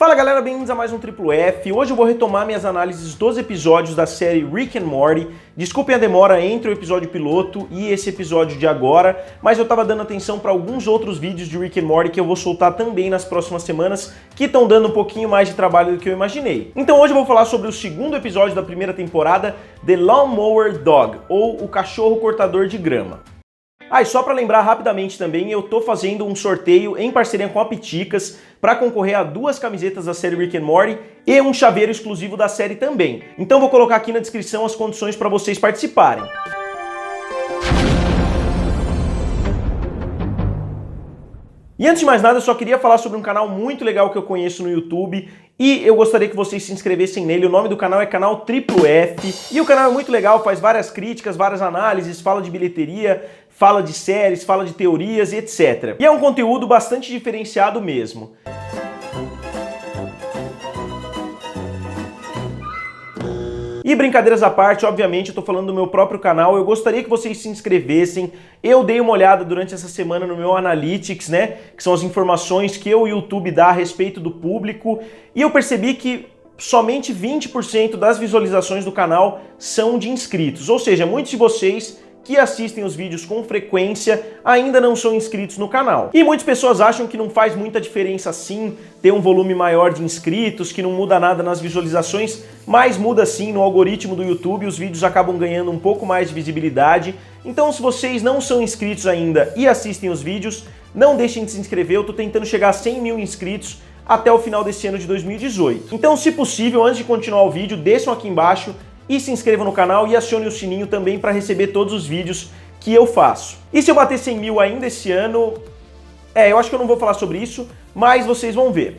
Fala galera, bem-vindos a mais um Triplo F. Hoje eu vou retomar minhas análises dos episódios da série Rick and Morty. Desculpem a demora entre o episódio piloto e esse episódio de agora, mas eu tava dando atenção para alguns outros vídeos de Rick and Morty que eu vou soltar também nas próximas semanas, que estão dando um pouquinho mais de trabalho do que eu imaginei. Então hoje eu vou falar sobre o segundo episódio da primeira temporada, The Lawnmower Dog, ou o cachorro cortador de grama. E só para lembrar rapidamente também, eu tô fazendo um sorteio em parceria com a Piticas para concorrer a 2 camisetas da série Rick and Morty e um chaveiro exclusivo da série também. Então vou colocar aqui na descrição as condições para vocês participarem. E antes de mais nada, eu só queria falar sobre um canal muito legal que eu conheço no YouTube e eu gostaria que vocês se inscrevessem nele. O nome do canal é canal Triplo F e o canal é muito legal, faz várias críticas, várias análises, fala de bilheteria, fala de séries, fala de teorias e etc. E é um conteúdo bastante diferenciado mesmo. E brincadeiras à parte, obviamente, eu tô falando do meu próprio canal, eu gostaria que vocês se inscrevessem. Eu dei uma olhada durante essa semana no meu Analytics, né, que são as informações que o YouTube dá a respeito do público, e eu percebi que somente 20% das visualizações do canal são de inscritos, ou seja, muitos de vocês que assistem os vídeos com frequência ainda não são inscritos no canal. E muitas pessoas acham que não faz muita diferença assim ter um volume maior de inscritos, que não muda nada nas visualizações, mas muda sim no algoritmo do YouTube, os vídeos acabam ganhando um pouco mais de visibilidade. Então se vocês não são inscritos ainda e assistem os vídeos, não deixem de se inscrever, eu tô tentando chegar a 100 mil inscritos até o final desse ano de 2018. Então, se possível, antes de continuar o vídeo, desçam aqui embaixo e se inscrevam no canal e acione o sininho também para receber todos os vídeos que eu faço. E se eu bater 100 mil ainda esse ano, eu acho que eu não vou falar sobre isso, mas vocês vão ver.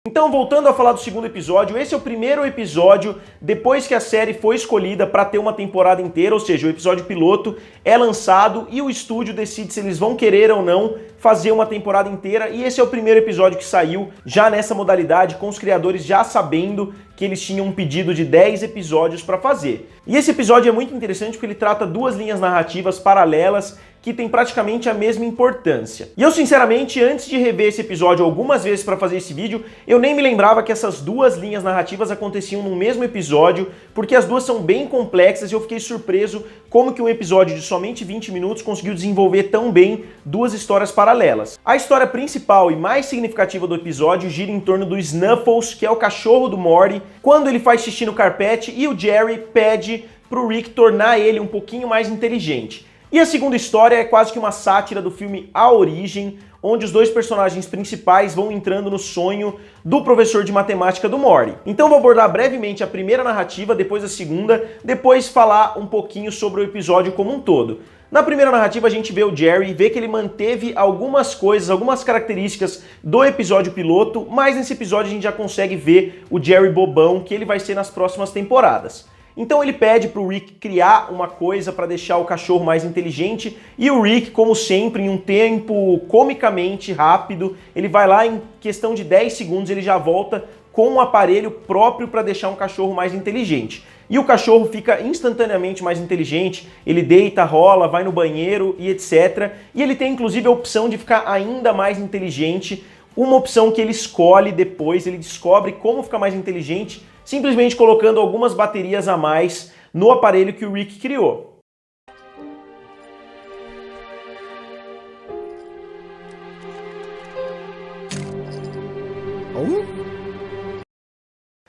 Então, voltando a falar do segundo episódio, esse é o primeiro episódio depois que a série foi escolhida para ter uma temporada inteira, ou seja, o episódio piloto é lançado e o estúdio decide se eles vão querer ou não fazer uma temporada inteira, e esse é o primeiro episódio que saiu já nessa modalidade, com os criadores já sabendo que eles tinham um pedido de 10 episódios para fazer. E esse episódio é muito interessante porque ele trata 2 linhas narrativas paralelas que têm praticamente a mesma importância. E eu, sinceramente, antes de rever esse episódio algumas vezes para fazer esse vídeo, eu nem me lembrava que essas 2 linhas narrativas aconteciam no mesmo episódio, porque as duas são bem complexas e eu fiquei surpreso como que um episódio de somente 20 minutos conseguiu desenvolver tão bem 2 histórias paralelas. A história principal e mais significativa do episódio gira em torno do Snuffles, que é o cachorro do Morty, quando ele faz xixi no carpete e o Jerry pede pro Rick tornar ele um pouquinho mais inteligente. E a segunda história é quase que uma sátira do filme A Origem, onde os 2 personagens principais vão entrando no sonho do professor de matemática do Morty. Então vou abordar brevemente a primeira narrativa, depois a segunda, depois falar um pouquinho sobre o episódio como um todo. Na primeira narrativa a gente vê o Jerry e vê que ele manteve algumas coisas, algumas características do episódio piloto, mas nesse episódio a gente já consegue ver o Jerry bobão que ele vai ser nas próximas temporadas. Então ele pede para o Rick criar uma coisa para deixar o cachorro mais inteligente e o Rick, como sempre, em um tempo comicamente rápido, ele vai lá em questão de 10 segundos, ele já volta com um aparelho próprio para deixar um cachorro mais inteligente. E o cachorro fica instantaneamente mais inteligente, ele deita, rola, vai no banheiro e etc. E ele tem inclusive a opção de ficar ainda mais inteligente, uma opção que ele escolhe depois, ele descobre como ficar mais inteligente, simplesmente colocando algumas baterias a mais no aparelho que o Rick criou.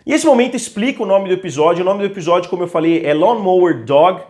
E esse momento explica o nome do episódio. O nome do episódio, como eu falei, é Lawnmower Dog.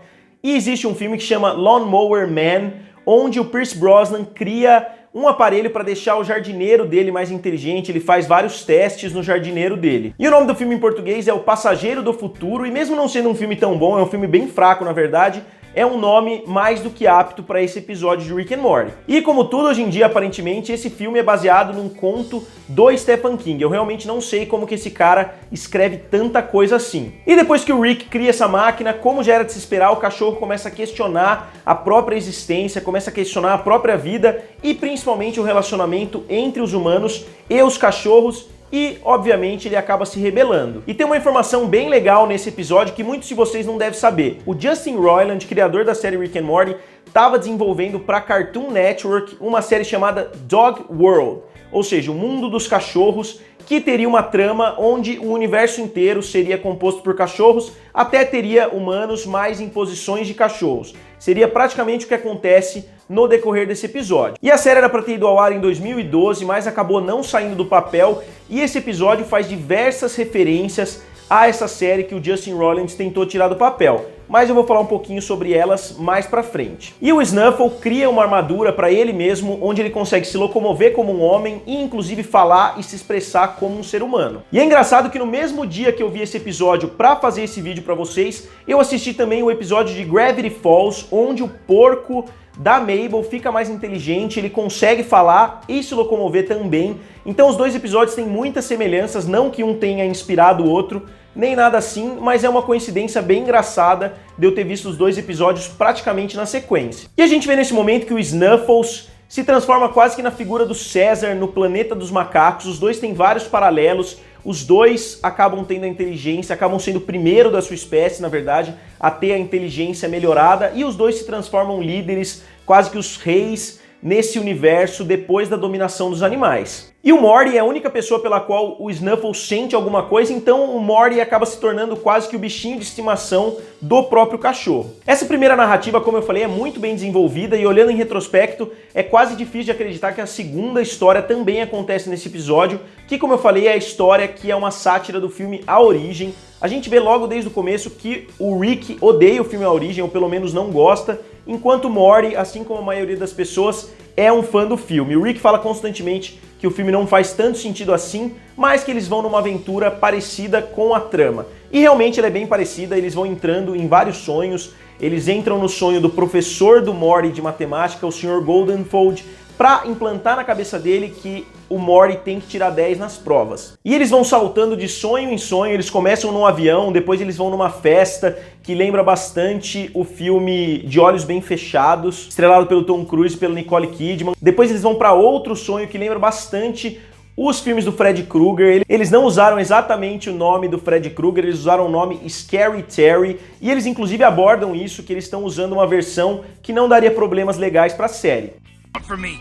E existe um filme que chama Lawnmower Man, onde o Pierce Brosnan cria um aparelho para deixar o jardineiro dele mais inteligente, ele faz vários testes no jardineiro dele. E o nome do filme em português é O Passageiro do Futuro, e mesmo não sendo um filme tão bom, é um filme bem fraco na verdade, é um nome mais do que apto para esse episódio de Rick and Morty. E como tudo hoje em dia, aparentemente, esse filme é baseado num conto do Stephen King. Eu realmente não sei como que esse cara escreve tanta coisa assim. E depois que o Rick cria essa máquina, como já era de se esperar, o cachorro começa a questionar a própria existência, começa a questionar a própria vida e principalmente o relacionamento entre os humanos e os cachorros. E, obviamente, ele acaba se rebelando. E tem uma informação bem legal nesse episódio que muitos de vocês não devem saber. O Justin Roiland, criador da série Rick and Morty, estava desenvolvendo para Cartoon Network uma série chamada Dog World, ou seja, o mundo dos cachorros, que teria uma trama onde o universo inteiro seria composto por cachorros, até teria humanos mais em posições de cachorros. Seria praticamente o que acontece no decorrer desse episódio. E a série era para ter ido ao ar em 2012, mas acabou não saindo do papel, e esse episódio faz diversas referências a essa série que o Justin Roiland tentou tirar do papel, mas eu vou falar um pouquinho sobre elas mais pra frente. E o Snuffle cria uma armadura para ele mesmo, onde ele consegue se locomover como um homem e inclusive falar e se expressar como um ser humano. E é engraçado que no mesmo dia que eu vi esse episódio para fazer esse vídeo para vocês, eu assisti também o episódio de Gravity Falls, onde o porco da Mabel fica mais inteligente, ele consegue falar e se locomover também. Então os dois episódios têm muitas semelhanças, não que um tenha inspirado o outro, nem nada assim, mas é uma coincidência bem engraçada de eu ter visto os dois episódios praticamente na sequência. E a gente vê nesse momento que o Snuffles se transforma quase que na figura do César no Planeta dos Macacos. Os dois têm vários paralelos, os dois acabam tendo a inteligência, acabam sendo o primeiro da sua espécie, na verdade, a ter a inteligência melhorada, e os dois se transformam líderes, quase que os reis nesse universo depois da dominação dos animais. E o Morty é a única pessoa pela qual o Snuffles sente alguma coisa, então o Morty acaba se tornando quase que o bichinho de estimação do próprio cachorro. Essa primeira narrativa, como eu falei, é muito bem desenvolvida e olhando em retrospecto, é quase difícil de acreditar que a segunda história também acontece nesse episódio, que, como eu falei, é a história que é uma sátira do filme A Origem. A gente vê logo desde o começo que o Rick odeia o filme A Origem, ou pelo menos não gosta, enquanto o Morty, assim como a maioria das pessoas, é um fã do filme. O Rick fala constantemente que o filme não faz tanto sentido assim, mas que eles vão numa aventura parecida com a trama. E realmente ela é bem parecida, eles vão entrando em vários sonhos, eles entram no sonho do professor do Morty de matemática, o Sr. Goldenfold, para implantar na cabeça dele que o Morty tem que tirar 10 nas provas. E eles vão saltando de sonho em sonho, eles começam num avião, depois eles vão numa festa que lembra bastante o filme De Olhos Bem Fechados, estrelado pelo Tom Cruise e pela Nicole Kidman. Depois eles vão para outro sonho que lembra bastante os filmes do Fred Krueger. Eles não usaram exatamente o nome do Fred Krueger, eles usaram o nome Scary Terry, e eles inclusive abordam isso, que eles estão usando uma versão que não daria problemas legais para a série. For me.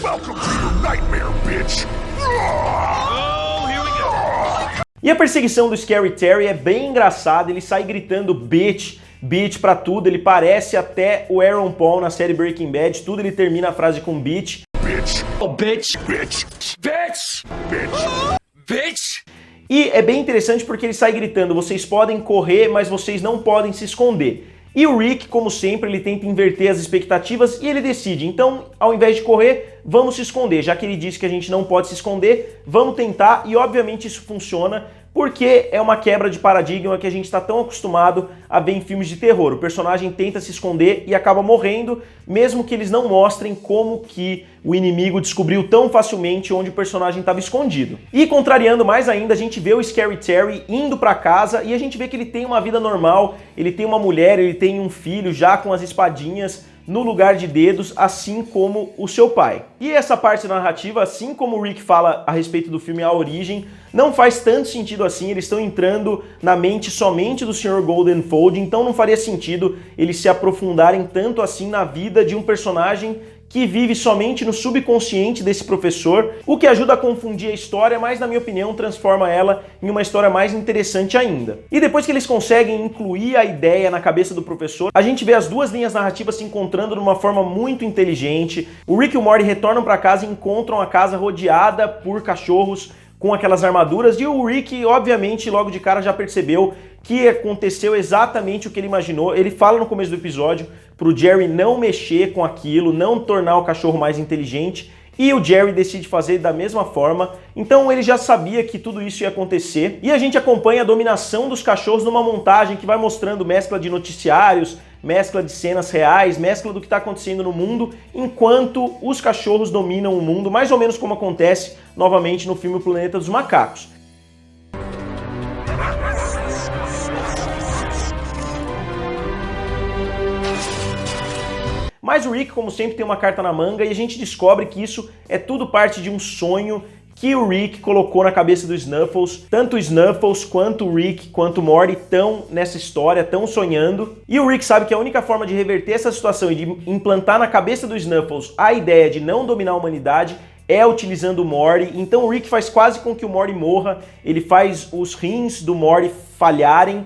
Welcome to your nightmare, bitch. Oh, here we go. E a perseguição do Scary Terry é bem engraçada, ele sai gritando bitch, bitch pra tudo, ele parece até o Aaron Paul na série Breaking Bad, tudo ele termina a frase com bitch. Bitch. Oh, bitch. Bitch. Bitch. Bitch. Bitch. E é bem interessante porque ele sai gritando, vocês podem correr, mas vocês não podem se esconder. E o Rick, como sempre, ele tenta inverter as expectativas e ele decide, então, ao invés de correr, vamos se esconder. Já que ele disse que a gente não pode se esconder, vamos tentar, e obviamente isso funciona, porque é uma quebra de paradigma que a gente está tão acostumado a ver em filmes de terror. O personagem tenta se esconder e acaba morrendo, mesmo que eles não mostrem como que o inimigo descobriu tão facilmente onde o personagem estava escondido. E contrariando mais ainda, a gente vê o Scary Terry indo para casa e a gente vê que ele tem uma vida normal, ele tem uma mulher, ele tem um filho já com as espadinhas no lugar de dedos, assim como o seu pai. E essa parte da narrativa, assim como o Rick fala a respeito do filme A Origem, não faz tanto sentido assim, eles estão entrando na mente somente do Sr. Goldenfold, então não faria sentido eles se aprofundarem tanto assim na vida de um personagem que vive somente no subconsciente desse professor, o que ajuda a confundir a história, mas na minha opinião transforma ela em uma história mais interessante ainda. E depois que eles conseguem incluir a ideia na cabeça do professor, a gente vê as duas linhas narrativas se encontrando de uma forma muito inteligente. O Rick e o Morty retornam para casa e encontram a casa rodeada por cachorros com aquelas armaduras, e o Rick, obviamente, logo de cara já percebeu que aconteceu exatamente o que ele imaginou. Ele fala no começo do episódio pro Jerry não mexer com aquilo, não tornar o cachorro mais inteligente, e o Jerry decide fazer da mesma forma. Então ele já sabia que tudo isso ia acontecer, e a gente acompanha a dominação dos cachorros numa montagem que vai mostrando mescla de noticiários, mescla de cenas reais, mescla do que está acontecendo no mundo, enquanto os cachorros dominam o mundo, mais ou menos como acontece novamente no filme O Planeta dos Macacos. Mas o Rick, como sempre, tem uma carta na manga e a gente descobre que isso é tudo parte de um sonho que o Rick colocou na cabeça do Snuffles. Tanto o Snuffles quanto o Rick, quanto o Morty estão nessa história, estão sonhando. E o Rick sabe que a única forma de reverter essa situação e de implantar na cabeça do Snuffles a ideia de não dominar a humanidade é utilizando o Morty. Então o Rick faz quase com que o Morty morra, ele faz os rins do Morty falharem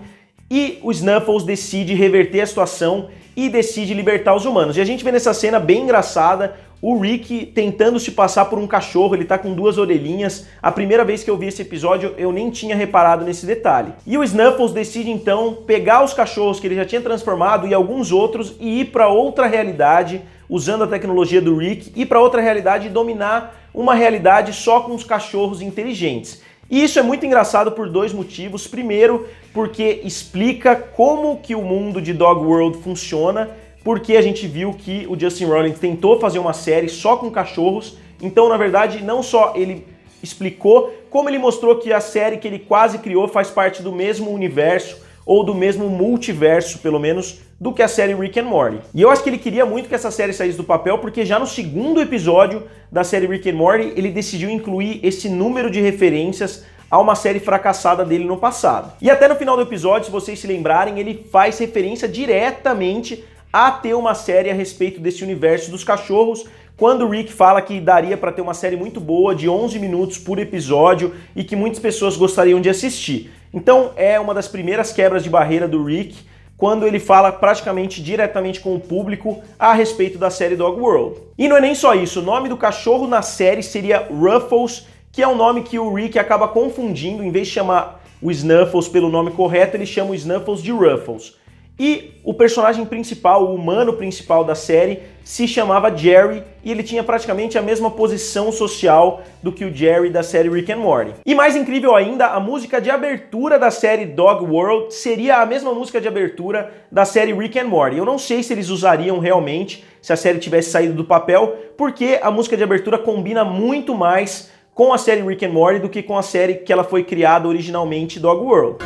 e o Snuffles decide reverter a situação e decide libertar os humanos. E a gente vê nessa cena bem engraçada o Rick tentando se passar por um cachorro, ele tá com 2 orelhinhas. A primeira vez que eu vi esse episódio, eu nem tinha reparado nesse detalhe. E o Snuffles decide então pegar os cachorros que ele já tinha transformado e alguns outros e ir para outra realidade, usando a tecnologia do Rick, ir para outra realidade e dominar uma realidade só com os cachorros inteligentes. E isso é muito engraçado por 2 motivos. Primeiro, porque explica como que o mundo de Dog World funciona, porque a gente viu que o Justin Roiland tentou fazer uma série só com cachorros, então na verdade não só ele explicou, como ele mostrou que a série que ele quase criou faz parte do mesmo universo, ou do mesmo multiverso, pelo menos, do que a série Rick and Morty. E eu acho que ele queria muito que essa série saísse do papel, porque já no 2º episódio da série Rick and Morty, ele decidiu incluir esse número de referências a uma série fracassada dele no passado. E até no final do episódio, se vocês se lembrarem, ele faz referência diretamente a ter uma série a respeito desse universo dos cachorros, quando o Rick fala que daria para ter uma série muito boa, de 11 minutos por episódio, e que muitas pessoas gostariam de assistir. Então é uma das primeiras quebras de barreira do Rick, quando ele fala praticamente diretamente com o público a respeito da série Dog World. E não é nem só isso, o nome do cachorro na série seria Ruffles, que é um nome que o Rick acaba confundindo, em vez de chamar o Snuffles pelo nome correto, ele chama o Snuffles de Ruffles. E o personagem principal, o humano principal da série, se chamava Jerry e ele tinha praticamente a mesma posição social do que o Jerry da série Rick and Morty. E mais incrível ainda, a música de abertura da série Dog World seria a mesma música de abertura da série Rick and Morty. Eu não sei se eles usariam realmente, se a série tivesse saído do papel, porque a música de abertura combina muito mais com a série Rick and Morty do que com a série que ela foi criada originalmente, Dog World.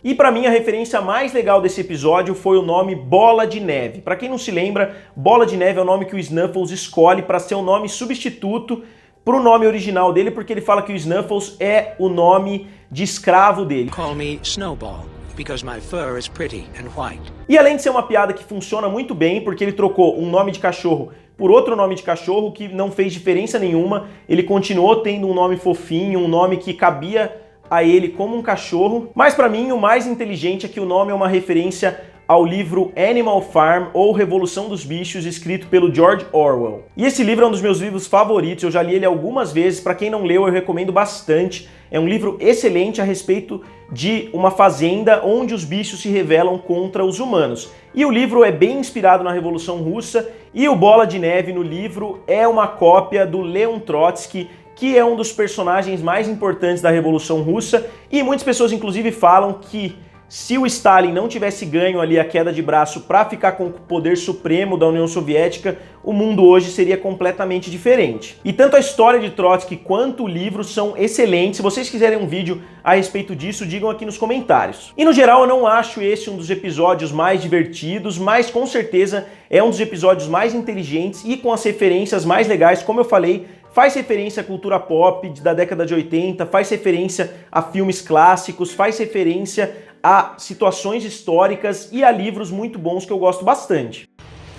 E pra mim a referência mais legal desse episódio foi o nome Bola de Neve. Pra quem não se lembra, Bola de Neve é o nome que o Snuffles escolhe para ser um nome substituto pro nome original dele, porque ele fala que o Snuffles é o nome de escravo dele. Call me Snowball, because my fur is pretty and white. E além de ser uma piada que funciona muito bem, porque ele trocou um nome de cachorro por outro nome de cachorro que não fez diferença nenhuma, ele continuou tendo um nome fofinho, um nome que cabia a ele como um cachorro, mas pra mim o mais inteligente é que o nome é uma referência ao livro Animal Farm ou Revolução dos Bichos, escrito pelo George Orwell. E esse livro é um dos meus livros favoritos, eu já li ele algumas vezes, pra quem não leu eu recomendo bastante. É um livro excelente a respeito de uma fazenda onde os bichos se rebelam contra os humanos. E o livro é bem inspirado na Revolução Russa e o Bola de Neve no livro é uma cópia do Leon Trotsky, que é um dos personagens mais importantes da Revolução Russa, e muitas pessoas inclusive falam que se o Stalin não tivesse ganho ali a queda de braço para ficar com o poder supremo da União Soviética, o mundo hoje seria completamente diferente. E tanto a história de Trotsky quanto o livro são excelentes. Se vocês quiserem um vídeo a respeito disso, digam aqui nos comentários. E no geral eu não acho esse um dos episódios mais divertidos, mas com certeza é um dos episódios mais inteligentes e com as referências mais legais, como eu falei, faz referência à cultura pop da década de 80, faz referência a filmes clássicos, faz referência a situações históricas e a livros muito bons que eu gosto bastante.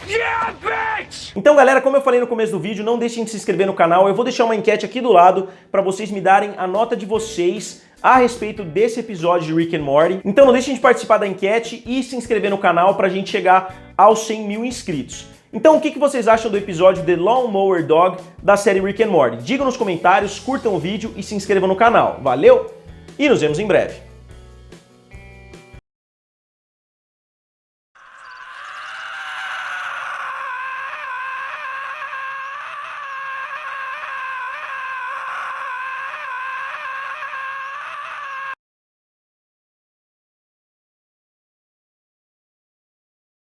Yeah, bitch! Então galera, como eu falei no começo do vídeo, não deixem de se inscrever no canal, eu vou deixar uma enquete aqui do lado para vocês me darem a nota de vocês a respeito desse episódio de Rick and Morty. Então não deixem de participar da enquete e se inscrever no canal para a gente chegar aos 100 mil inscritos. Então o que vocês acham do episódio The Lawnmower Dog da série Rick and Morty? Digam nos comentários, curtam o vídeo e se inscrevam no canal. Valeu e nos vemos em breve.